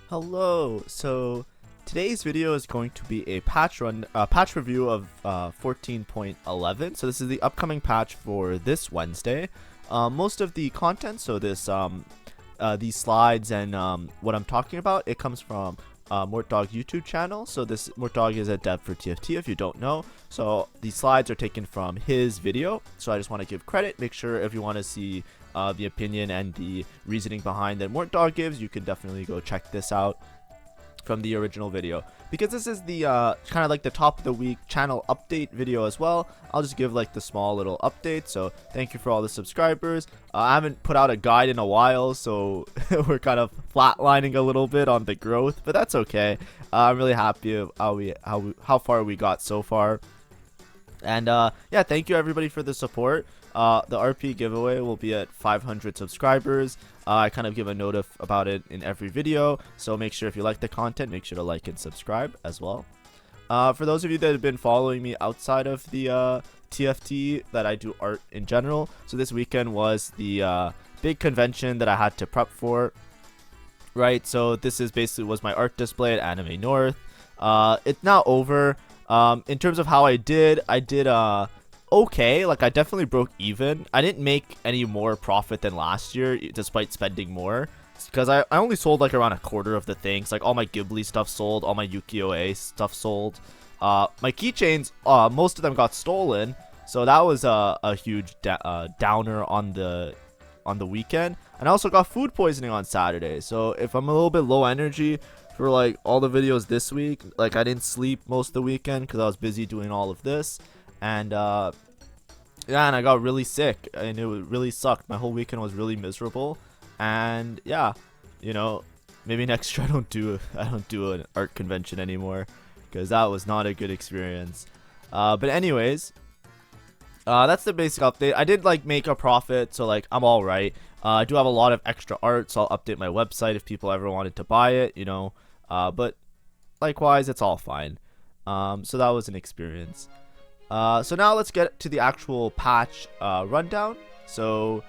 Hello. So today's video is going to be a patch review of 14.11. So this is the upcoming patch for this Wednesday. Most of the content, so these slides and what I'm talking about, it comes from Mortdog YouTube channel. So this Mortdog is a dev for TFT if you don't know. So these slides are taken from his video. So I just want to give credit. Make sure if you want to see the opinion and the reasoning behind that Mortdog gives, you can definitely go check this out from the original video. Because this is the kind of like the top of the week channel update video as well, I'll just give like the small little update. So thank you for all the subscribers. I haven't put out a guide in a while, so we're kind of flatlining a little bit on the growth, but that's okay. I'm really happy of how far we got so far. And yeah, thank you everybody for the support. The RP giveaway will be at 500 subscribers. I kind of give a note about it in every video, so make sure if you like the content, make sure to like and subscribe as well. For those of you that have been following me outside of the TFT, that I do art in general, so this weekend was the big convention that I had to prep for, right? So this is basically was my art display at Anime North. It's now over. In terms of how I did okay. Like, I definitely broke even. I didn't make any more profit than last year despite spending more, because I only sold like around a quarter of the things. Like, all my Ghibli stuff sold, all my Ukiyo-e stuff sold. My keychains, most of them got stolen, so that was a huge downer on the weekend. And I also got food poisoning on Saturday, so if I'm a little bit low energy for like all the videos this week, like I didn't sleep most of the weekend because I was busy doing all of this. And yeah, and I got really sick and it really sucked. My whole weekend was really miserable. And yeah, you know, maybe next year I don't do an art convention anymore, because that was not a good experience. But anyways, that's the basic update. I did like make a profit, so like I'm all right. I do have a lot of extra art, so I'll update my website if people ever wanted to buy it, you know. But likewise, it's all fine. So that was an experience. So now let's get to the actual patch rundown. So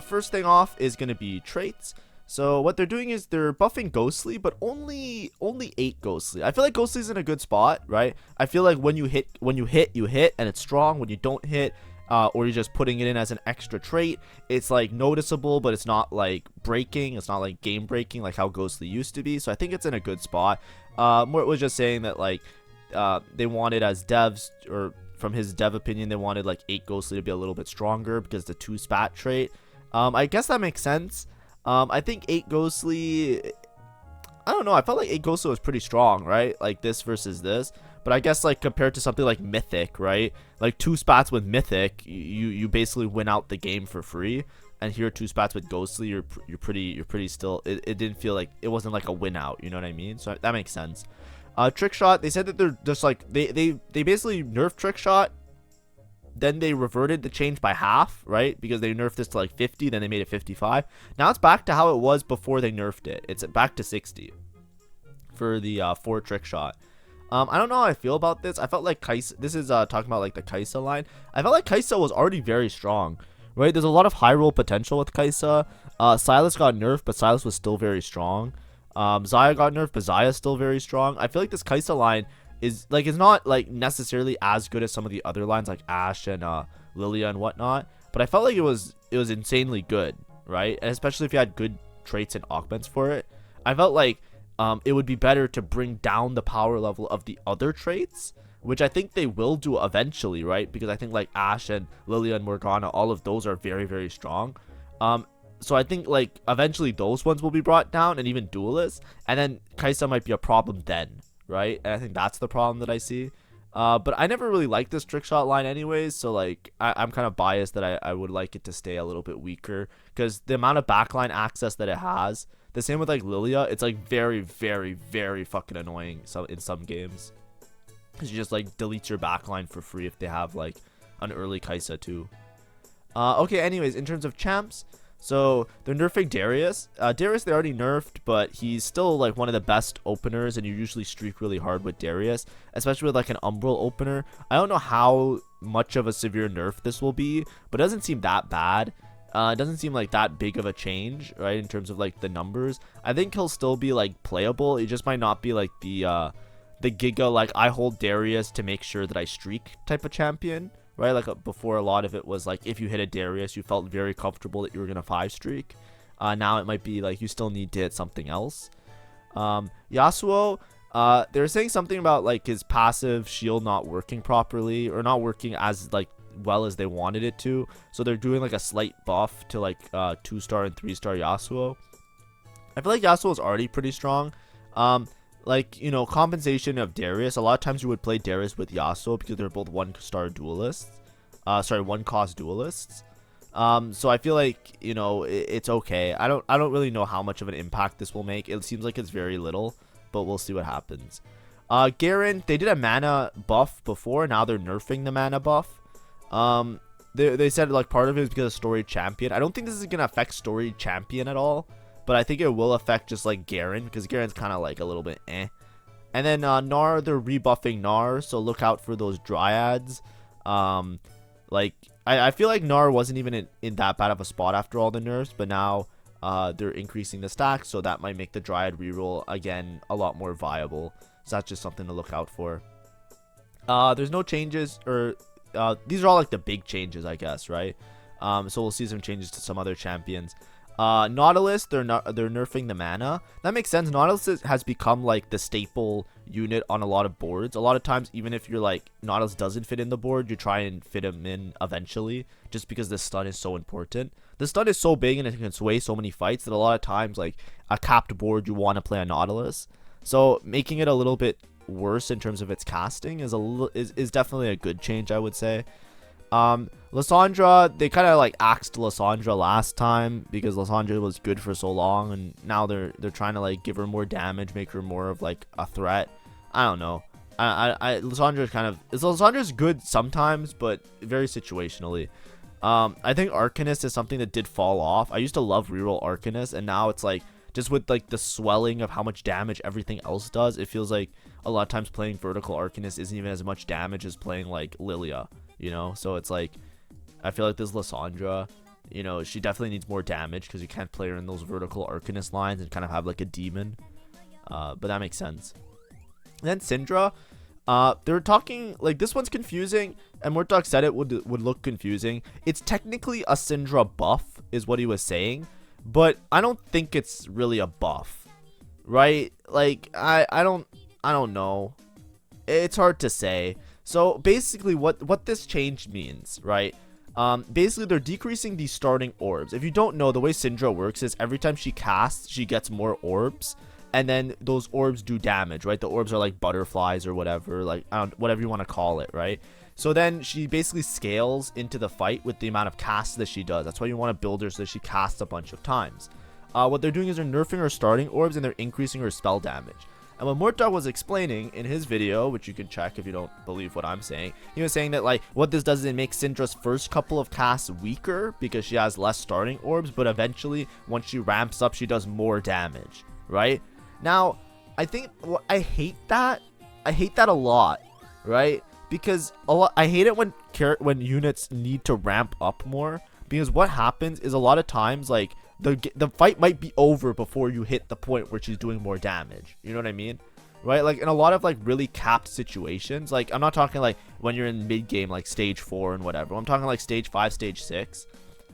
first thing off is going to be traits. So what they're doing is they're buffing Ghostly, but only 8 Ghostly. I feel like Ghostly's in a good spot, right? I feel like when you hit, you hit, and it's strong. When you don't hit, or you're just putting it in as an extra trait, it's like noticeable, but it's not like breaking. It's not like game breaking like how Ghostly used to be. So I think it's in a good spot. Mort was just saying that like they wanted, as devs, or from his dev opinion, they wanted like 8 Ghostly to be a little bit stronger because the 2 spat trait. I guess that makes sense. I think 8 Ghostly, I don't know, I felt like 8 Ghostly was pretty strong, right? Like this versus this. But I guess like compared to something like Mythic, right? Like 2 spats with Mythic, you basically win out the game for free. And here 2 spats with Ghostly, you're pretty still. It didn't feel like, it wasn't like a win out, you know what I mean? So that makes sense. Trick shot, they said that they're just like they basically nerfed trick shot, then they reverted the change by half, right? Because they nerfed this to like 50, then they made it 55. Now it's back to how it was before they nerfed it. It's back to 60 for the 4 trick shot. I don't know how I feel about this. I felt like Kaisa, this is talking about like the Kaisa line. I felt like Kaisa was already very strong, right? There's a lot of high roll potential with Kaisa. Silas got nerfed, but Silas was still very strong. Zaya got nerfed, but Zaya's still very strong. I feel like this Kaisa line is like, it's not like necessarily as good as some of the other lines like Ash and Lilia and whatnot, but I felt like it was insanely good, right? And especially if you had good traits and augments for it. I felt like it would be better to bring down the power level of the other traits, which I think they will do eventually, right? Because I think like Ash and Lilia and Morgana, all of those are very, very strong. So I think like eventually those ones will be brought down, and even Duelists, and then Kaisa might be a problem then, right? And I think that's the problem that I see. But I never really liked this trick shot line anyways, so like I'm kind of biased that I would like it to stay a little bit weaker, because the amount of backline access that it has, the same with like Lilia, it's like very, very, very fucking annoying in some games, because you just like deletes your backline for free if they have like an early Kaisa too. Okay, anyways, in terms of champs, so they're nerfing Darius. Darius they already nerfed, but he's still like one of the best openers, and you usually streak really hard with Darius, especially with like an Umbral opener. I don't know how much of a severe nerf this will be, but it doesn't seem that bad. It doesn't seem like that big of a change, right, in terms of like the numbers. I think he'll still be like playable. He just might not be like the Giga, like I hold Darius to make sure that I streak type of champion, right? Like before, a lot of it was like if you hit a Darius, you felt very comfortable that you were gonna 5 streak. Now it might be like you still need to hit something else. Yasuo, they were saying something about like his passive shield not working properly, or not working as like well as they wanted it to, so they're doing like a slight buff to like 2-star and 3-star Yasuo. I feel like Yasuo is already pretty strong. Like, you know, compensation of Darius, a lot of times you would play Darius with Yasuo because they're both 1-star duelists, 1-cost duelists. So I feel like, you know, it's okay. I don't really know how much of an impact this will make. It seems like it's very little, but we'll see what happens. Garen, they did a mana buff before, now they're nerfing the mana buff. They said like part of it is because of Story Champion. I don't think this is gonna affect Story Champion at all, but I think it will affect just like Garen, because Garen's kind of like a little bit eh. And then Gnar, they're rebuffing Gnar, so look out for those Dryads. Like I feel like Gnar wasn't even in that bad of a spot after all the nerfs, but now they're increasing the stacks, so that might make the Dryad reroll again a lot more viable. So that's just something to look out for. There's no changes, or these are all like the big changes, I guess, right? So we'll see some changes to some other champions. Nautilus, they're nerfing the mana. That makes sense. Nautilus has become like the staple unit on a lot of boards. A lot of times, even if you're like Nautilus doesn't fit in the board, you try and fit him in eventually, just because the stun is so important. The stun is so big and it can sway so many fights that a lot of times, like a capped board, you want to play a Nautilus. So making it a little bit worse in terms of its casting is definitely a good change, I would say. Lysandra, they kind of like axed Lysandra last time because Lysandra was good for so long, and now they're trying to like give her more damage, make her more of like a threat. I don't know. Lysandra's good sometimes, but very situationally. I think Arcanist is something that did fall off. I used to love reroll Arcanist, and now it's like just with like the swelling of how much damage everything else does, it feels like a lot of times playing vertical Arcanist isn't even as much damage as playing like Lilia, you know? So it's like, I feel like this Lysandra, you know, she definitely needs more damage because you can't play her in those vertical Arcanist lines and kind of have like a demon. But that makes sense. And then Syndra, they were talking like this one's confusing, and Mortdog said it would look confusing. It's technically a Syndra buff is what he was saying, but I don't think it's really a buff, right? Like I don't know. It's hard to say. So basically what this change means, right? Basically they're decreasing the starting orbs. If you don't know, the way Syndra works is every time she casts, she gets more orbs, and then those orbs do damage, right? The orbs are like butterflies or whatever, like whatever you want to call it, right? So then she basically scales into the fight with the amount of casts that she does. That's why you want to build her so that she casts a bunch of times. What they're doing is they're nerfing her starting orbs and they're increasing her spell damage. And what Mortdog was explaining in his video, which you can check if you don't believe what I'm saying, he was saying that like what this does is it makes Syndra's first couple of casts weaker because she has less starting orbs, but eventually once she ramps up, she does more damage, right? Now, I think I hate that. I hate that a lot, right? Because I hate it when units need to ramp up more, because what happens is a lot of times like the fight might be over before you hit the point where she's doing more damage. You know what I mean? Right? Like in a lot of like really capped situations, like I'm not talking like when you're in mid game like stage 4 and whatever. I'm talking like stage 5, stage 6.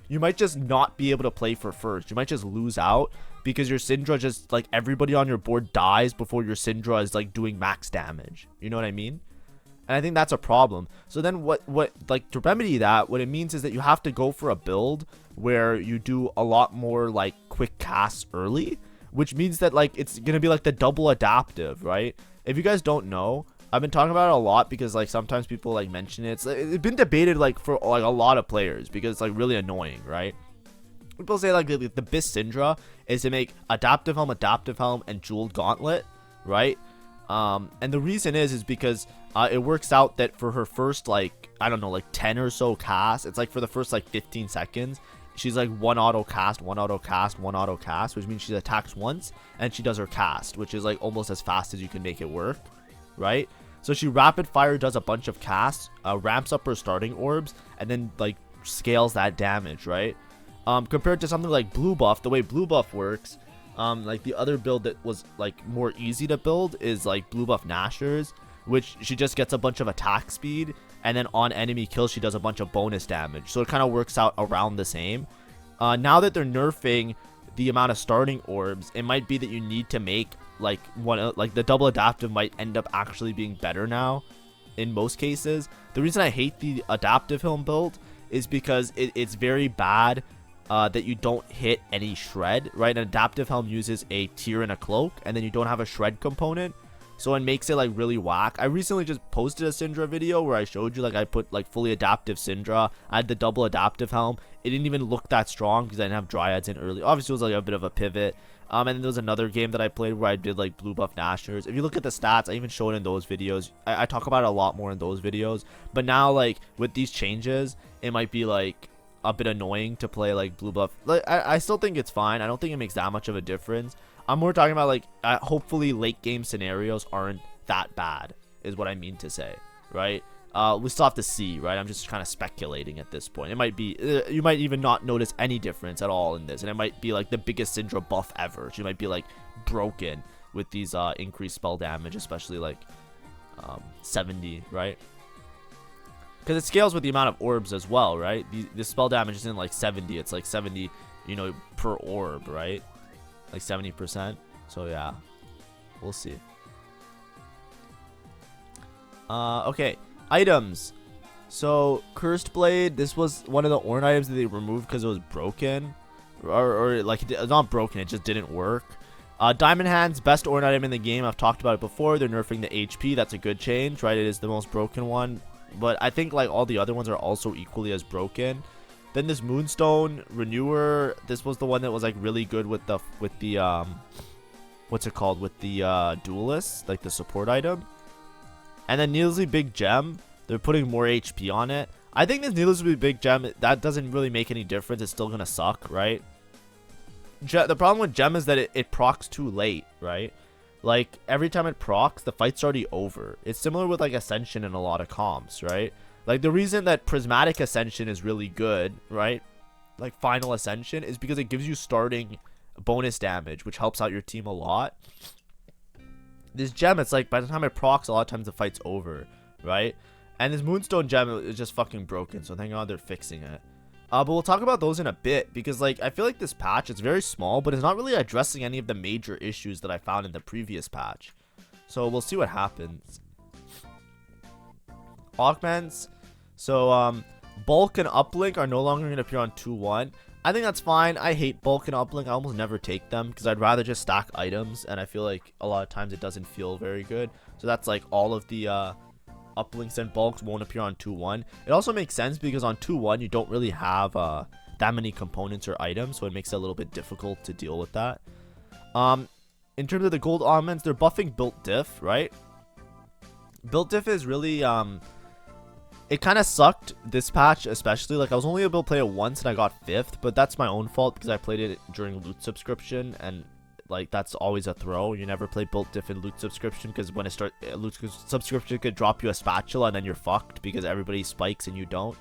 You might just not be able to play for first. You might just lose out because your Syndra just like everybody on your board dies before your Syndra is like doing max damage. You know what I mean? And I think that's a problem. So then what like to remedy that, what it means is that you have to go for a build where you do a lot more like quick casts early, which means that like it's going to be like the double adaptive, right? If you guys don't know, I've been talking about it a lot because like sometimes people like mention it. It's been debated like for like a lot of players because it's like really annoying, right? People say like the best Syndra is to make adaptive helm, and jeweled gauntlet, right? And the reason is because it works out that for her first like I don't know like 10 or so casts, it's like for the first like 15 seconds she's like one auto cast, which means she attacks once and she does her cast, which is like almost as fast as you can make it work, right? So she rapid fire does a bunch of casts, ramps up her starting orbs, and then like scales that damage, right? compared to something like blue buff. The way blue buff works, like the other build that was like more easy to build is like blue buff Nashers, which she just gets a bunch of attack speed, and then on enemy kills she does a bunch of bonus damage, so it kind of works out around the same. Now that they're nerfing the amount of starting orbs, it might be that you need to make like like the double adaptive might end up actually being better now in most cases. The reason I hate the adaptive helm build is because it's very bad that you don't hit any shred, right? An adaptive helm uses a tier and a cloak, and then you don't have a shred component, so it makes it like really whack. I recently just posted a Syndra video where I showed you like I put like fully adaptive Syndra. I had the double adaptive helm. It didn't even look that strong because I didn't have dryads in early. Obviously it was like a bit of a pivot. And then there was another game that I played where I did like blue buff Nashers. If you look at the stats, I even showed it in those videos. I talk about it a lot more in those videos. But now like with these changes, it might be like a bit annoying to play like blue buff. Like I still think it's fine. I don't think it makes that much of a difference. I'm more talking about like hopefully late game scenarios aren't that bad is what I mean to say, right? We still have to see, right? I'm just kind of speculating at this point. It might be you might even not notice any difference at all in this, and it might be like the biggest Syndra buff ever. She might be like broken with these increased spell damage, especially like 70, right? Because it scales with the amount of orbs as well, right? The spell damage isn't like 70, it's like 70, you know, per orb, right? Like 70%. So yeah, we'll see. Okay, items. So Cursed Blade, this was one of the Ornn items that they removed because it was broken, or like it's not broken, it just didn't work. Diamond Hands, best Ornn item in the game. I've talked about it before. They're nerfing the HP. That's a good change, right? It is the most broken one, but I think like all the other ones are also equally as broken. Then this Moonstone Renewer, this was the one that was like really good with the what's it called, with the duelists, like the support item. And then Needlessly Big Gem, they're putting more HP on it. I think this Needlessly Big Gem, that doesn't really make any difference. It's still gonna suck, right? The problem with Gem is that it procs too late, right? Like every time it procs, the fight's already over. It's similar with like Ascension in a lot of comps, right? Like the reason that Prismatic Ascension is really good, right? Like Final Ascension is because it gives you starting bonus damage, which helps out your team a lot. This gem, it's like by the time it procs, a lot of times the fight's over, right? And this Moonstone gem is just fucking broken, so thank God they're fixing it. But we'll talk about those in a bit, because like I feel like this patch, it's very small, but it's not really addressing any of the major issues that I found in the previous patch. So we'll see what happens. Augments. So bulk and uplink are no longer going to appear on 2-1. I think that's fine. I hate bulk and uplink. I almost never take them because I'd rather just stack items, and I feel like a lot of times it doesn't feel very good. So that's like all of the uplinks and bulks won't appear on 2-1. It also makes sense because on 2-1 you don't really have that many components or items, so it makes it a little bit difficult to deal with that. In terms of the gold augments, they're buffing built diff, right? Built diff is really it kind of sucked this patch, especially. Like I was only able to play it once and I got 5th, but that's my own fault because I played it during loot subscription, and like that's always a throw. You never play built diff in loot subscription because when it starts, loot subscription could drop you a spatula and then you're fucked because everybody spikes and you don't.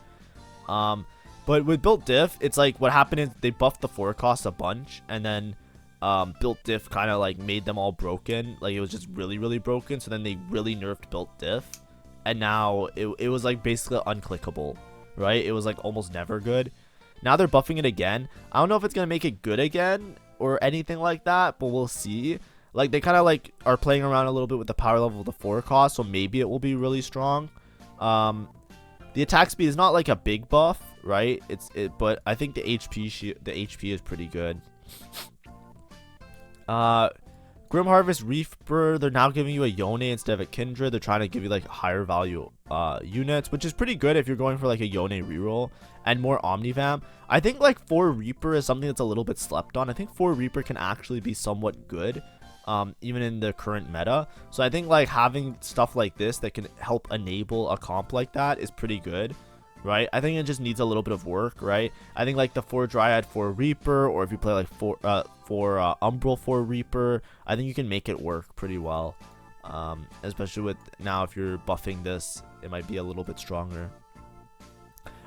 But with built diff, it's like what happened is they buffed the forecast a bunch, and then built diff kind of like made them all broken. Like it was just really, really broken. So then they really nerfed built diff, and now it was like basically unclickable, right? It was like almost never good. Now they're buffing it again. I don't know if it's gonna make it good again or anything like that, but we'll see. Like they kind of like are playing around a little bit with the power level of the forecast, so maybe it will be really strong. The attack speed is not like a big buff, right? But I think the HP is pretty good. Grim Harvest Reaper, they're now giving you a Yone instead of a Kindred. They're trying to give you like higher value units, which is pretty good if you're going for like a Yone reroll and more Omnivamp. I think like 4 Reaper is something that's a little bit slept on. I think 4 Reaper can actually be somewhat good, even in the current meta. So I think like having stuff like this that can help enable a comp like that is pretty good, right? I think it just needs a little bit of work, right? I think like the 4 Dryad 4 Reaper, or if you play like 4 Umbral 4 Reaper, I think you can make it work pretty well. Especially with now, if you're buffing this, it might be a little bit stronger.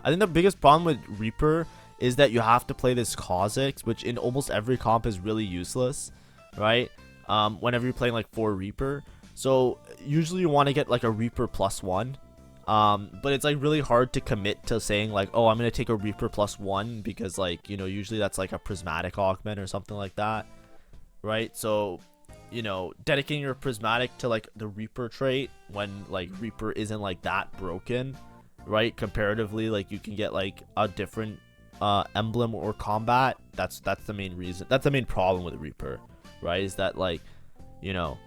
I think the biggest problem with Reaper is that you have to play this Kha'Zix, which in almost every comp is really useless, right? Whenever you're playing like 4 Reaper. So usually you want to get like a Reaper +1. But it's like really hard to commit to saying like, oh, I'm going to take a Reaper +1 because like, you know, usually that's like a prismatic augment or something like that, right? So, you know, dedicating your prismatic to like the Reaper trait when like Reaper isn't like that broken, right? Comparatively, like you can get like a different emblem or combat. That's the main reason. That's the main problem with Reaper, right? Is that like, you know,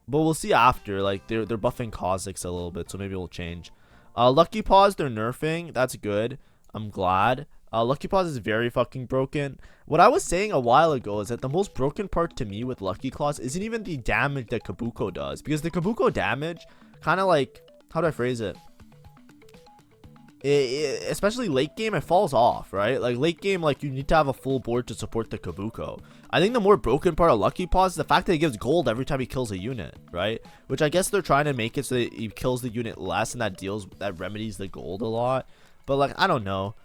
but we'll see after. Like they're buffing Kha'Zix a little bit, so maybe it'll change. Lucky Paws they're nerfing. That's good. I'm glad. Lucky Paws is very fucking broken. What I was saying a while ago is that the most broken part to me with Lucky Claws isn't even the damage that Kabuko does, because the Kabuko damage kind of like, how do I phrase it? Especially late game, it falls off, right? Like late game, like you need to have a full board to support the Kabuko. I think the more broken part of Lucky Paws is the fact that he gives gold every time he kills a unit, right? Which I guess they're trying to make it so that he kills the unit less, and that remedies the gold a lot. But like, I don't know.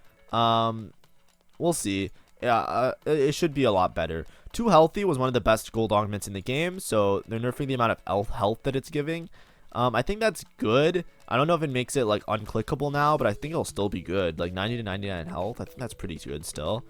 We'll see. Yeah, it should be a lot better. Too Healthy was one of the best gold augments in the game, so they're nerfing the amount of health that it's giving. I think that's good. I don't know if it makes it like unclickable now, but I think it'll still be good. Like 90 to 99 health, I think that's pretty good still.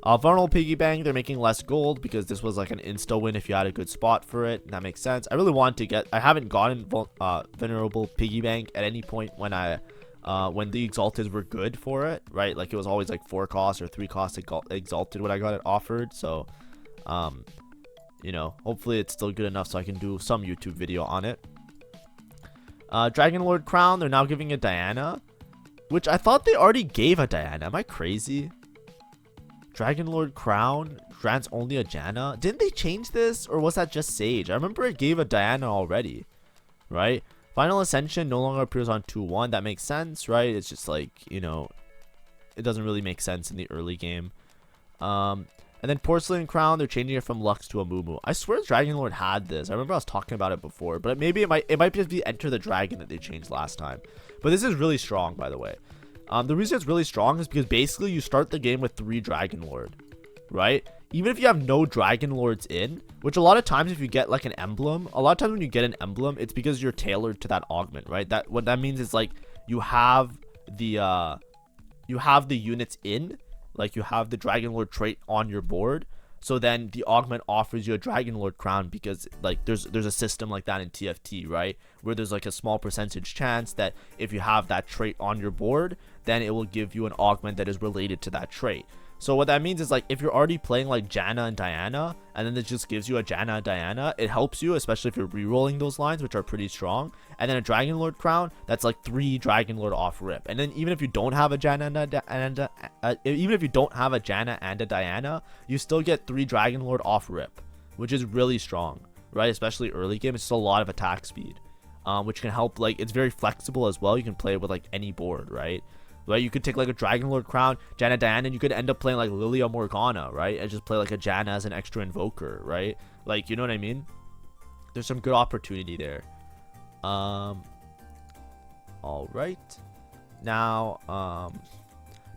Vulnerable Piggy Bank, they're making less gold because this was like an insta win if you had a good spot for it. That makes sense. I really want to get. I haven't gotten Vulnerable Piggy Bank at any point when the Exalted were good for it, right? Like it was always like 4 cost or 3 cost Exalted when I got it offered. So, you know, hopefully it's still good enough so I can do some YouTube video on it. Dragon Lord Crown, they're now giving a Diana, which I thought they already gave a Diana. Am I crazy? Dragon Lord Crown grants only a Janna. Didn't they change this, or was that just Sage? I remember it gave a Diana already, right? Final Ascension no longer appears on 2-1. That makes sense, right? It's just like, you know, it doesn't really make sense in the early game. And then Porcelain Crown, they're changing it from Lux to a Mumu. I swear Dragon Lord had this. I remember I was talking about it before, but maybe it might just be Enter the Dragon that they changed last time. But this is really strong, by the way. The reason it's really strong is because basically you start the game with 3 Dragon Lord, right? Even if you have no Dragon Lords in, which a lot of times if you get like an emblem, a lot of times when you get an emblem, it's because you're tailored to that augment, right? What that means is like you have the units in. Like you have the Dragon Lord trait on your board, so then the augment offers you a Dragon Lord crown because like there's a system like that in TFT, right? Where there's like a small percentage chance that if you have that trait on your board, then it will give you an augment that is related to that trait. So what that means is like if you're already playing like Janna and Diana, and then it just gives you a Janna and Diana, it helps you, especially if you're re-rolling those lines, which are pretty strong. And then a Dragon Lord crown, that's like 3 Dragon Lord off rip. And then even if you don't have a Janna and a Diana, you still get 3 Dragon Lord off rip, which is really strong, right? Especially early game, it's just a lot of attack speed, which can help. Like it's very flexible as well. You can play it with like any board, right? Right, you could take like a Dragon Lord Crown, Janna Diana, and you could end up playing like Lilia Morgana, right? And just play like a Janna as an extra invoker, right? Like, you know what I mean? There's some good opportunity there. All right. Now,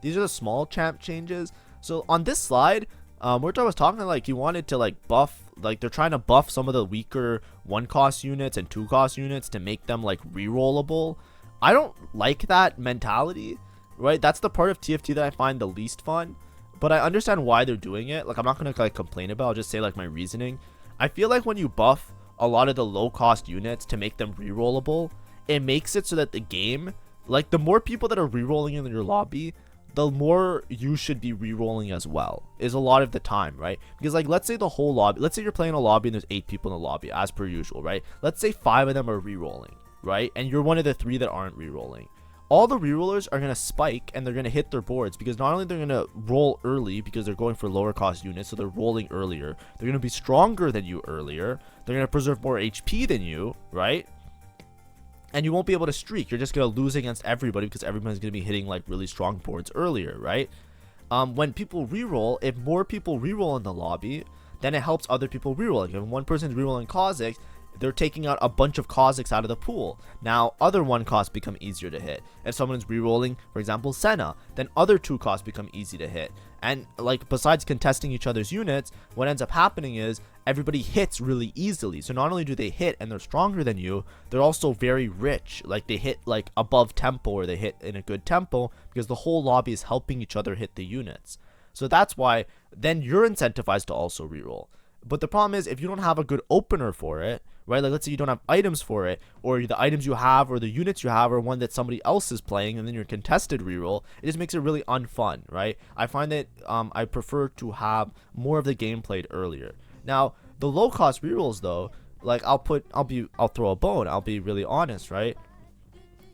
these are the small champ changes. So on this slide, Murta was talking like he wanted to like buff, like they're trying to buff some of the weaker 1-cost units and 2-cost units to make them like rerollable. I don't like that mentality. Right, that's the part of TFT that I find the least fun, but I understand why they're doing it. Like I'm not gonna like complain about it, I'll just say like my reasoning. I feel like when you buff a lot of the low cost units to make them rerollable, it makes it so that the game, like the more people that are rerolling in your lobby, the more you should be rerolling as well, is a lot of the time, right? Because like let's say the whole lobby, let's say you're playing a lobby and there's 8 people in the lobby as per usual, right? Let's say 5 of them are rerolling, right? And you're one of the 3 that aren't rerolling. All the rerollers are going to spike and they're going to hit their boards because not only they're going to roll early because they're going for lower cost units, so they're rolling earlier. They're going to be stronger than you earlier. They're going to preserve more HP than you, right? And you won't be able to streak. You're just going to lose against everybody because everyone's going to be hitting like really strong boards earlier, right? When people reroll, if more people reroll in the lobby, then it helps other people reroll. Like if one person's rerolling Kha'Zix, they're taking out a bunch of Kha'Zix out of the pool. Now other 1 costs become easier to hit. If someone's rerolling, for example, Senna, then other 2 costs become easy to hit. And like besides contesting each other's units, what ends up happening is everybody hits really easily. So not only do they hit and they're stronger than you, they're also very rich. Like they hit like above tempo, or they hit in a good tempo, because the whole lobby is helping each other hit the units. So that's why then you're incentivized to also reroll. But the problem is, if you don't have a good opener for it, right? Like let's say you don't have items for it, or the items you have or the units you have are one that somebody else is playing, and then you're contested reroll, it just makes it really unfun, right? I find that I prefer to have more of the game played earlier. Now the low cost rerolls though, like I'll throw a bone. I'll be really honest, right?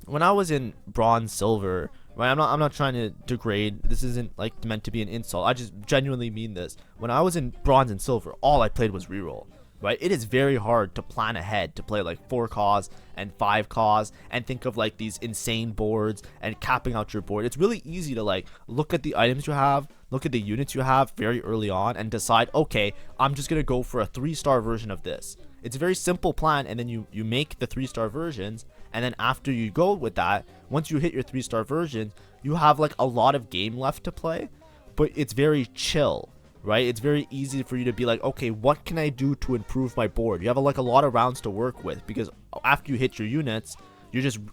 When I was in bronze, silver, right? I'm not trying to degrade. This isn't like meant to be an insult. I just genuinely mean this. When I was in bronze and silver, all I played was reroll, right? It is very hard to plan ahead to play like 4 Kha'S and 5 Kha'S and think of like these insane boards and capping out your board. It's really easy to like look at the items you have, look at the units you have very early on, and decide, okay, I'm just gonna go for a 3-star version of this. It's a very simple plan, and then you make the 3-star versions, and then after you go with that, once you hit your 3-star version, you have like a lot of game left to play, but it's very chill, right? It's very easy for you to be like, okay, what can I do to improve my board? You have like a lot of rounds to work with, because after you hit your units,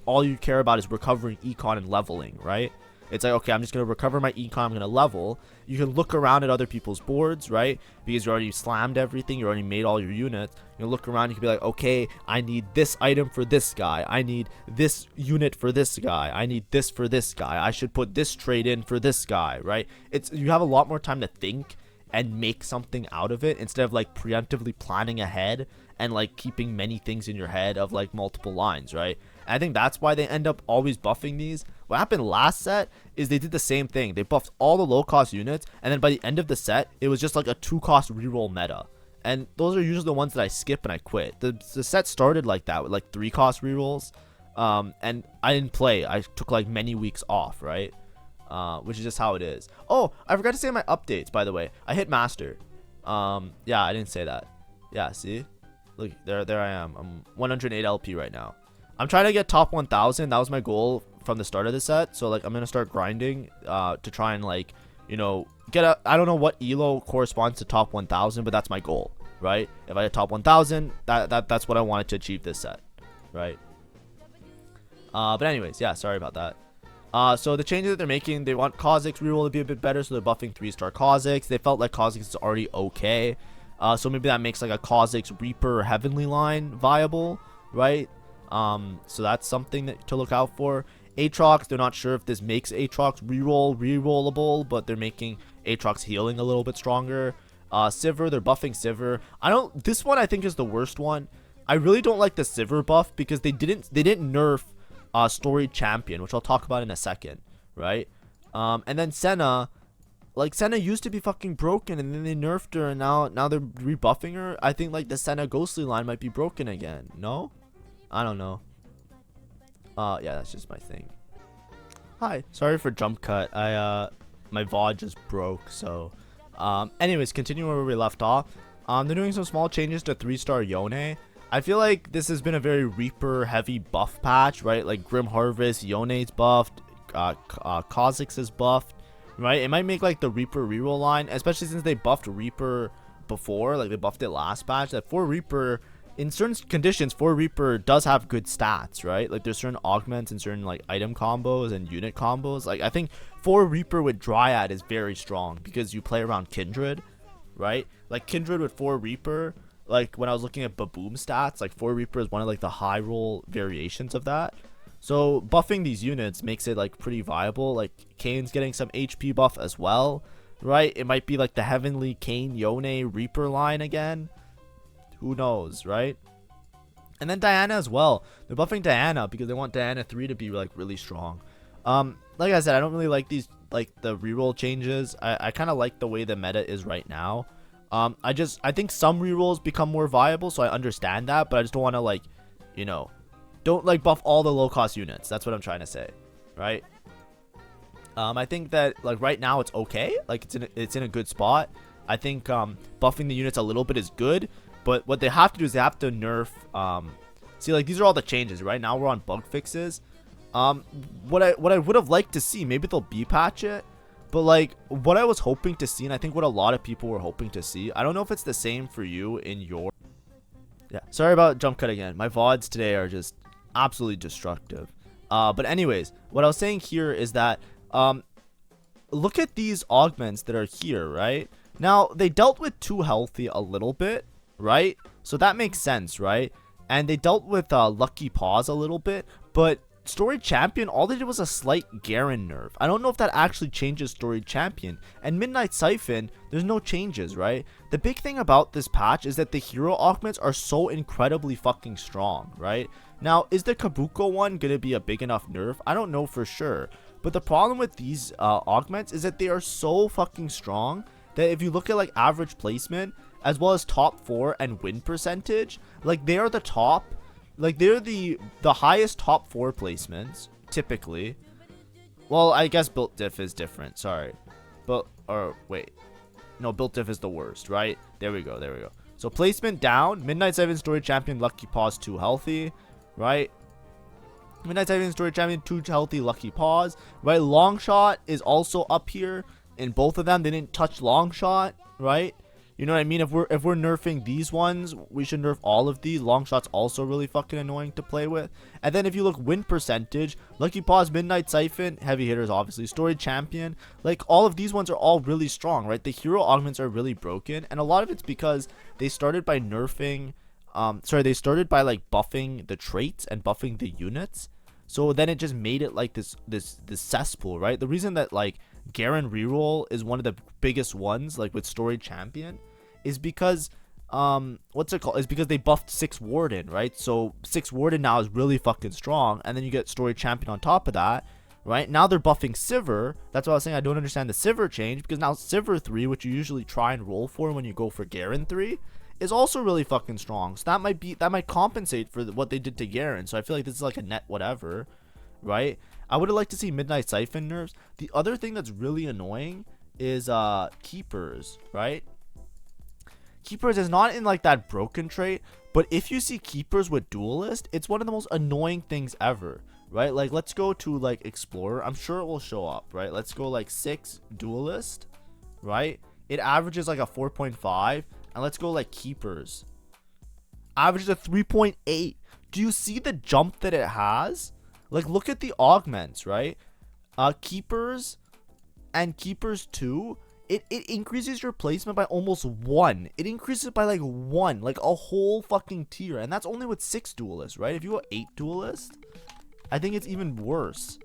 all you care about is recovering econ and leveling, right? It's like, okay, I'm just going to recover my econ, I'm going to level. You can look around at other people's boards, right? Because you already slammed everything, you already made all your units. You look around, you can be like, okay, I need this item for this guy. I need this unit for this guy. I need this for this guy. I should put this trade in for this guy, right? You have a lot more time to think and make something out of it, instead of like preemptively planning ahead and like keeping many things in your head of like multiple lines, right? And I think that's why they end up always buffing these. What happened last set is they did the same thing. They buffed all the low cost units, and then by the end of the set, it was just like a 2-cost reroll meta. And those are usually the ones that I skip and I quit. The set started like that, with like 3-cost rerolls. And I didn't play. I took like many weeks off, right? Which is just how it is. Oh, I forgot to say my updates, by the way. I hit Master. Yeah, I didn't say that. Yeah, see? Look, there I am. I'm 108 LP right now. I'm trying to get top 1000. That was my goal from the start of the set. So like I'm gonna start grinding to try and like, you know, I don't know what elo corresponds to top 1000, but that's my goal, right? If I hit top 1000, that's what I wanted to achieve this set, right? But anyways, yeah, sorry about that. So the changes that they're making, they want Kha'Zix reroll to be a bit better, so they're buffing 3-star Kha'Zix. They felt like Kha'Zix is already okay, so maybe that makes like a Kha'Zix Reaper Heavenly line viable, right? So that's something to look out for. Aatrox, they're not sure if this makes Aatrox rerollable, but they're making Aatrox healing a little bit stronger. Sivir, they're buffing Sivir. This one I think is the worst one. I really don't like the Sivir buff, because they didn't nerf Storied Champion, which I'll talk about in a second, right? And then Senna, like Senna used to be fucking broken, and then they nerfed her, and now they're rebuffing her. I think like the Senna Ghostly line might be broken again. No, I don't know. Yeah, that's just my thing. Hi, sorry for jump cut. My VOD just broke, so anyways, continuing where we left off. They're doing some small changes to 3-star Yone. I feel like this has been a very Reaper heavy buff patch, right? Like Grim Harvest, Yone's buffed, Kha'Zix is buffed, right? It might make like the Reaper reroll line, especially since they buffed Reaper before, like they buffed it last patch, that 4 Reaper, in certain conditions, 4 Reaper does have good stats, right? Like there's certain augments and certain like item combos and unit combos. Like I think 4 Reaper with Dryad is very strong, because you play around Kindred, right? Like Kindred with 4 Reaper, like when I was looking at Baboom stats, like 4 Reaper is one of like the high roll variations of that. So buffing these units makes it like pretty viable. Like Kane's getting some HP buff as well, right? It might be like the Heavenly Kane Yone Reaper line again. Who knows, right? And then Diana as well. They're buffing Diana because they want Diana 3 to be like really strong. Like I said, I don't really like these, like the reroll changes. I kind of like the way the meta is right now. I think some rerolls become more viable, so I understand that, but I just don't want to like, you know, don't like buff all the low cost units. That's what I'm trying to say, right? I think that like right now it's okay, like it's in a good spot. I think buffing the units a little bit is good, But what they have to do is they have to nerf. See, like, these are all the changes. Right now we're on bug fixes. What I would have liked to see, maybe they'll patch it. But like what I was hoping to see, and I think what a lot of people were hoping to see, I don't know if it's the same for you in your. Yeah, sorry about jump cut again. My VODs today are just absolutely destructive. But anyways, what I was saying here is that look at these augments that are here, right? Now they dealt with too healthy a little bit, right? So that makes sense, right? And they dealt with lucky pause a little bit, but Story Champion, all they did was a slight Garen nerf. I don't know if that actually changes Story Champion. And Midnight Siphon, there's no changes, right? The big thing about this patch is that the hero augments are so incredibly fucking strong, right? Now, is the Kabuko one going to be a big enough nerf? I don't know for sure. But the problem with these augments is that they are so fucking strong that if you look at like average placement, as well as top 4 and win percentage, like they are the top. Like, they're the highest top 4 placements, typically. Well, I guess built diff is different, sorry. But, or, wait. No, built diff is the worst, right? There we go, there we go. So, placement down. Midnight Siphon, Story Champion, Lucky Pause, 2 healthy, right? Midnight Siphon, Story Champion, 2 healthy, Lucky Pause, right? Long Shot is also up here. In both of them, they didn't touch Long Shot, right? You know what I mean? If we're nerfing these ones, we should nerf all of these. Long Shot's also really fucking annoying to play with. And then if you look win percentage, Lucky Pause, Midnight Siphon, heavy hitters obviously, Story Champion, like all of these ones are all really strong, right? The hero augments are really broken, and a lot of it's because they started by nerfing, they started by like buffing the traits and buffing the units. So then it just made it like this cesspool, right? The reason that like Garen reroll is one of the biggest ones, like with Story Champion, is because what's it called? Is because they buffed 6 Warden, right? So 6 Warden now is really fucking strong, and then you get Story Champion on top of that, right? Now they're buffing Sivir. That's why I was saying I don't understand the Sivir change, because now Sivir 3, which you usually try and roll for when you go for Garen 3, is also really fucking strong. So that might compensate for what they did to Garen. So I feel like this is like a net whatever, right? I would have liked to see Midnight Siphon nerfs. The other thing that's really annoying is Keepers, right? Keepers is not in like that broken trait, but if you see Keepers with Duelist, it's one of the most annoying things ever, right? Like, let's go to like Explorer. I'm sure it will show up, right? Let's go like 6 Duelist, right? It averages like a 4.5, and let's go like Keepers. Averages a 3.8. Do you see the jump that it has? Like, look at the augments, right? Keepers and Keepers 2, it increases your placement by almost 1. It increases it by like 1, like a whole fucking tier. And that's only with 6 Duelists, right? If you go 8 Duelists, I think it's even worse.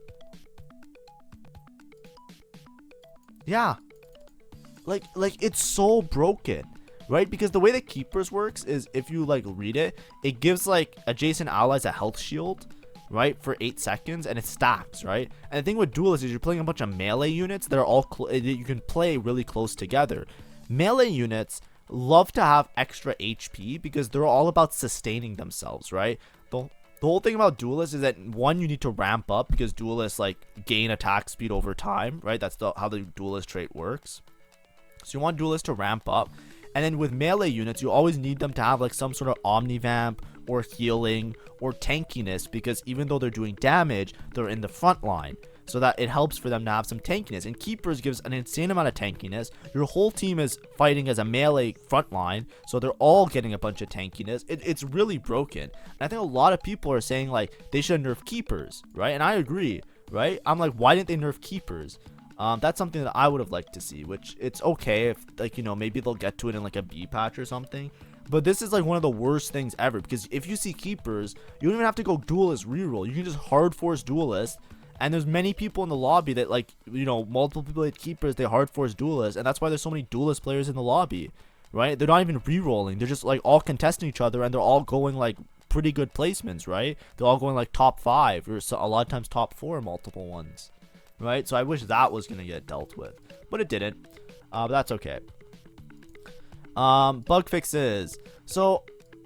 Yeah. Like it's so broken, right? Because the way that Keepers works is if you like read it, it gives like adjacent allies a health shield, right, for 8 seconds, and it stacks, right? And the thing with Duelist is you're playing a bunch of melee units that are all you can play really close together. Melee units love to have extra HP because they're all about sustaining themselves, right? The whole thing about Duelist is that, one, you need to ramp up because Duelists like gain attack speed over time, right? That's how the Duelist trait works. So you want Duelists to ramp up. And then with melee units, you always need them to have like some sort of Omnivamp or healing or tankiness, because even though they're doing damage, they're in the front line. So that it helps for them to have some tankiness. And Keepers gives an insane amount of tankiness. Your whole team is fighting as a melee front line, so they're all getting a bunch of tankiness. It's really broken. And I think a lot of people are saying like they should nerf Keepers, right? And I agree, right? I'm like, why didn't they nerf Keepers? That's something that I would have liked to see, which it's okay if, like, you know, maybe they'll get to it in like a B patch or something. But this is like one of the worst things ever, because if you see Keepers, you don't even have to go Duelist reroll. You can just hard force Duelist. And there's many people in the lobby that, like, you know, multiple people at Keepers, they hard force Duelist. And that's why there's so many Duelist players in the lobby, right? They're not even rerolling. They're just like all contesting each other, and they're all going like pretty good placements, right? They're all going like top 5 or a lot of times top 4 multiple ones. Right, so I wish that was gonna get dealt with, but it didn't. But that's okay. Bug fixes. So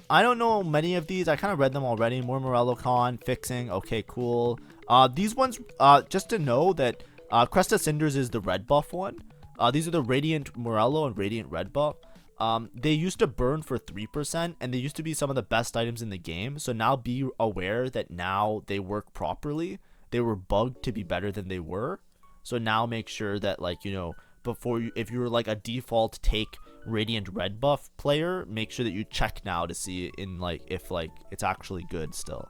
I don't know many of these. I kind of read them already. More MorelloCon fixing. Okay, cool. These ones, just to know that Cresta Cinders is the red buff one. These are the Radiant Morello and Radiant red buff. They used to burn for 3%, and they used to be some of the best items in the game. So now be aware that now they work properly. They were bugged to be better than they were. So now make sure that, like, you know, before you, if you were like a default take Radiant Red buff player, make sure that you check now to see in like if like it's actually good still.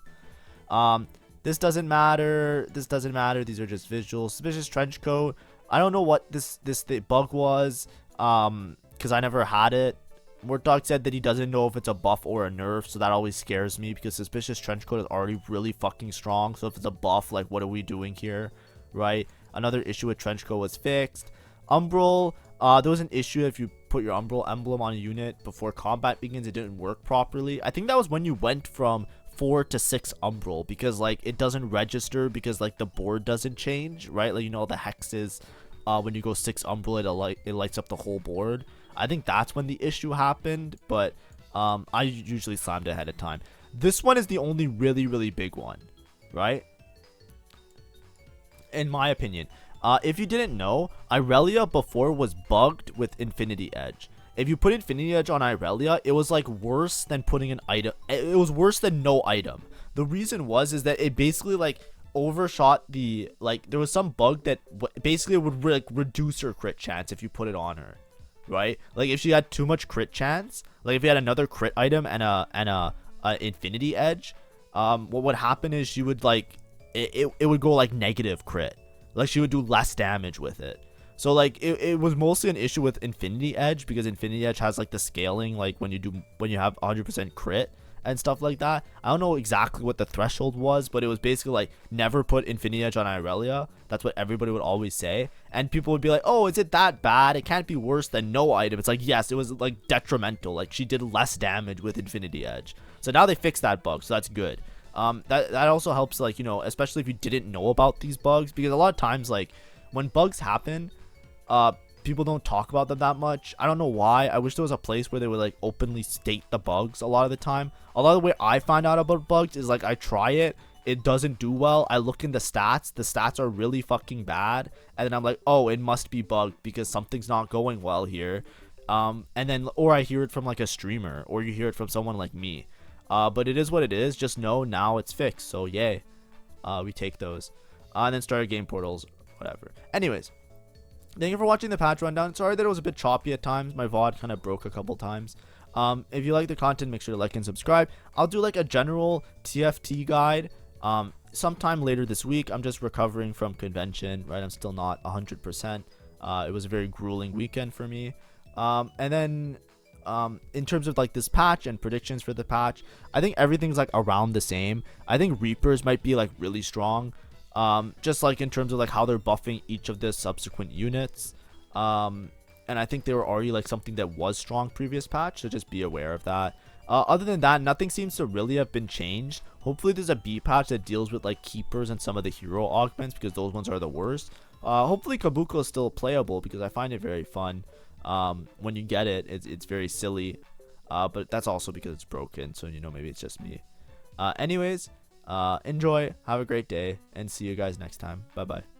This doesn't matter. This doesn't matter. These are just visuals. Suspicious trench coat. I don't know what this bug was. Because I never had it. Mortdog said that he doesn't know if it's a buff or a nerf, so that always scares me because Suspicious Trenchcoat is already really fucking strong. So if it's a buff, like, what are we doing here, right? Another issue with Trenchcoat was fixed. Umbral, there was an issue if you put your Umbral emblem on a unit before combat begins, it didn't work properly. I think that was when you went from 4 to 6 Umbral, because like it doesn't register because like the board doesn't change, right? Like, you know, the hexes, when you go 6 Umbral, it lights up the whole board. I think that's when the issue happened, but I usually slammed it ahead of time. This one is the only really big one, right? In my opinion. If you didn't know, Irelia before was bugged with Infinity Edge. If you put Infinity Edge on Irelia, it was like worse than putting an item. It was worse than no item. The reason is that it basically like overshot the, like, there was some bug that basically would like reduce her crit chance if you put it on her, right? Like if she had too much crit chance, like if you had another crit item and a Infinity Edge, what would happen is she would like it would go like negative crit. Like she would do less damage with it. So like it was mostly an issue with Infinity Edge because Infinity Edge has like the scaling, like when you have 100% crit and stuff like that. I don't know exactly what the threshold was, but it was basically like never put Infinity Edge on Irelia. That's what everybody would always say, and people would be like, oh, is it that bad? It can't be worse than no item. It's like, yes, it was like detrimental. Like she did less damage with Infinity Edge. So now they fixed that bug, so that's good. That also helps, like, you know, especially if you didn't know about these bugs, because a lot of times like when bugs happen, people don't talk about them that much. I don't know why. I wish there was a place where they would like openly state the bugs a lot of the time. A lot of the way I find out about bugs is like I try it, it doesn't do well, I look in the stats are really fucking bad, and then I'm like, oh, it must be bugged because something's not going well here. And then, or I hear it from like a streamer, or you hear it from someone like me. But it is what it is. Just know now it's fixed, so yay. We take those. And then start game portals, whatever. Anyways, thank you for watching the patch rundown. Sorry that it was a bit choppy at times. My VOD kind of broke a couple times. If you like the content, make sure to like and subscribe. I'll do like a general TFT guide sometime later this week. I'm just recovering from convention, right? I'm still not 100%. It was a very grueling weekend for me. And then in terms of like this patch and predictions for the patch, I think everything's like around the same. I think Reapers might be like really strong, just like in terms of like how they're buffing each of the subsequent units. And I think they were already like something that was strong previous patch, so just be aware of that. Other than that, nothing seems to really have been changed. Hopefully there's a B patch that deals with like keepers and some of the hero augments, because those ones are the worst. Hopefully Kabuko is still playable, because I find it very fun. When you get it, it's very silly, but that's also because it's broken, so you know, maybe it's just me. Anyways, enjoy, have a great day, and see you guys next time. Bye bye.